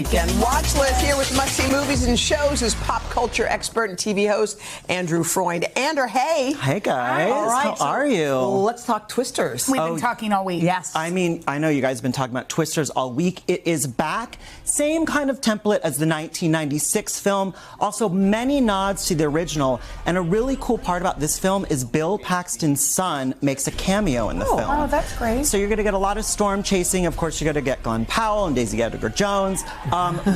weekend. Watchlist here with must-see movies and shows is pop culture expert and TV host Andrew Freund. Andrew, hey. Hey, guys. All right, How are you? Let's talk Twisters. We've been talking all week. Yes. I mean, I know you guys have been talking about Twisters all week. It is back. Same kind of template as the 1996 film. Also, many nods to the original. And a really cool part about this film is Bill Paxton's son makes a cameo in the film. Oh, that's great. So you're going to get a lot of storm chasing. Of course, you're going to get Glenn Powell and Daisy Edgar Jones.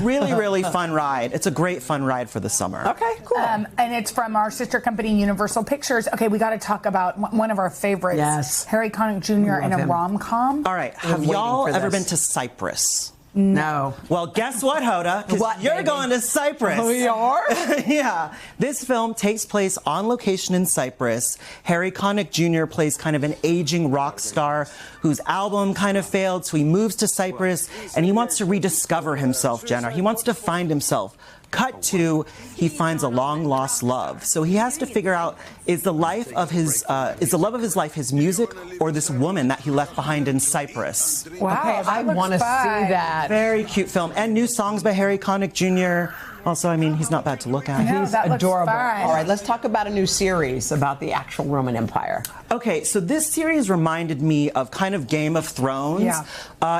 Really fun ride. It's a great fun ride for the summer. Okay, cool. And it's from our sister company, Universal Pictures. Okay, we got to talk about one of our favorites. Yes. Harry Connick Jr. in a rom-com. All right. Have y'all ever been to Cyprus? No. Well, guess what, Hoda? Because you're going to Cyprus. Oh, we are? Yeah. This film takes place on location in Cyprus. Harry Connick Jr. plays kind of an aging rock star whose album kind of failed, so he moves to Cyprus, and he wants to rediscover himself, Jenna. He wants to find himself. Cut to, he finds a long-lost love. So he has to figure out, is the love of his life his music, or this woman that he left behind in Cyprus? Wow, Okay, I want to see that. Very cute film. And new songs by Harry Connick Jr. Also, I mean, he's not bad to look at. No, He's that looks adorable. fun. All right, let's talk about a new series about the actual Roman Empire. Okay, so this series reminded me of kind of Game of Thrones. Yeah.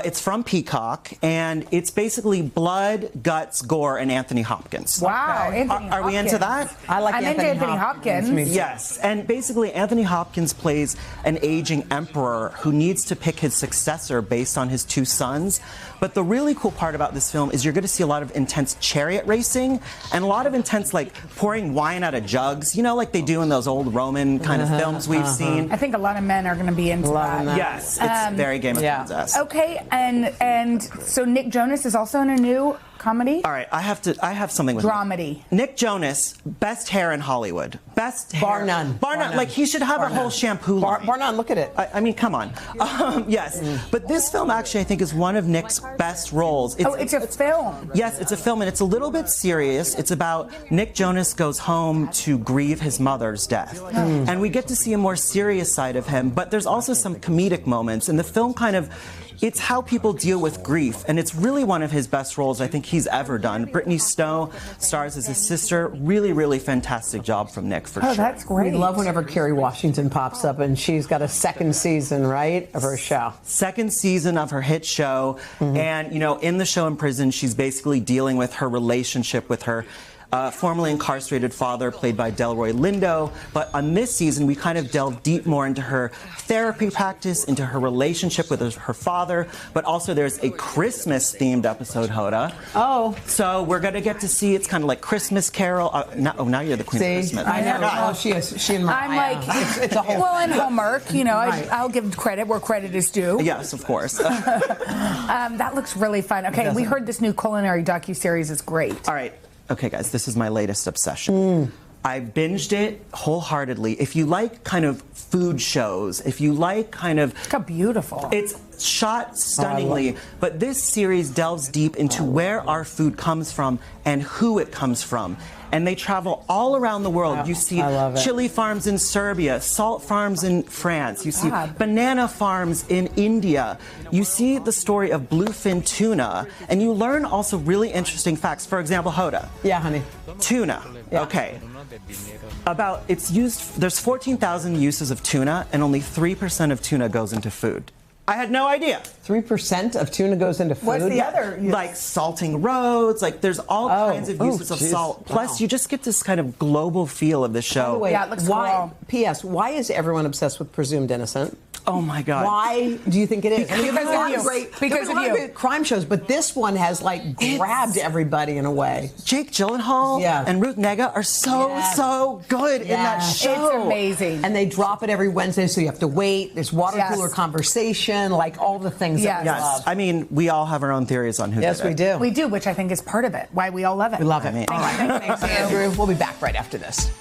It's from Peacock, and it's basically blood, guts, gore, and Anthony Hopkins. Wow, Okay. Anthony Are we into Hopkins. that? I like I'm into Anthony Hopkins. Me too. Yes, and basically Anthony Hopkins plays an aging emperor who needs to pick his successor based on his two sons. But the really cool part about this film is you're going to see a lot of intense chariot racing and a lot of intense, like, pouring wine out of jugs, you know, like they do in those old Roman kind of films we've seen. I think a lot of men are going to be into Loving that. Yes, it's very Game of Thrones-esque. Okay, and so Nick Jonas is also in a new comedy? All right, I have something with Dramedy. Nick Jonas, best hair in Hollywood. Best hair. Bar none. Bar none. Like, he should have a whole shampoo line. Bar none, look at it. I mean, come on. Yes, but this film actually, I think, is one of Nick's best roles. It's a film. Yes, it's a film, and it's a little bit serious. It's about Nick Jonas goes home to grieve his mother's death. And we get to see a more serious side of him, but there's also some comedic moments. And the film kind of, it's how people deal with grief, and it's really one of his best roles I think he's ever done. Brittany Snow stars as his sister. Really fantastic job from Nick, for sure. Oh, that's great. We love whenever Kerry Washington pops up, and she's got a second season, right, of her show. Second season of her hit show, and, you know, in the show in prison, she's basically dealing with her relationship with her formerly incarcerated father, played by Delroy Lindo. But on this season, we kind of delve deep more into her therapy practice, into her relationship with her father, but also there's a Christmas-themed episode, Hoda. Oh. So we're going to get to see, it's kind of like Christmas Carol. Now you're the queen of Christmas. I know. forgot. Oh, she is. She and Mariah. I'm like, it's a whole. well, and Hallmark, you know, Right. I'll give credit where credit is due. Yes, of course. That looks really fun. Okay, we heard this new culinary docuseries is great. All right. Okay, guys, this is my latest obsession. I binged it wholeheartedly. If you like kind of food shows, if you like kind of... Look how beautiful. It's shot stunningly, but this series delves deep into where our food comes from and who it comes from. And they travel all around the world. You see chili farms in Serbia, salt farms in France. You see banana farms in India. You see the story of bluefin tuna. And you learn also really interesting facts. For example, Hoda. Yeah, honey. Tuna. Okay. There's 14,000 uses of tuna, and only 3% of tuna goes into food. I had no idea. 3% of tuna goes into food? What's the other? Like salting roads, like there's all kinds of uses of salt. Plus, you just get this kind of global feel of the show. By the way, Yeah, it looks cool. P.S. Why is everyone obsessed with Presumed Innocent? Oh my God. Why do you think it is? Because there's a lot of you. great, Because there's a of lot you. great crime shows, but this one has like grabbed everybody in a way. Jake Gyllenhaal and Ruth Negga are so good in that show. It's amazing. And they drop it every Wednesday, so you have to wait. There's water cooler conversation, like all the things that we love. I mean, we all have our own theories on who did it. Yes, we do. We do, which I think is part of it, why we all love it. We love it. I mean, All right. Thanks, Andrew. We'll be back right after this.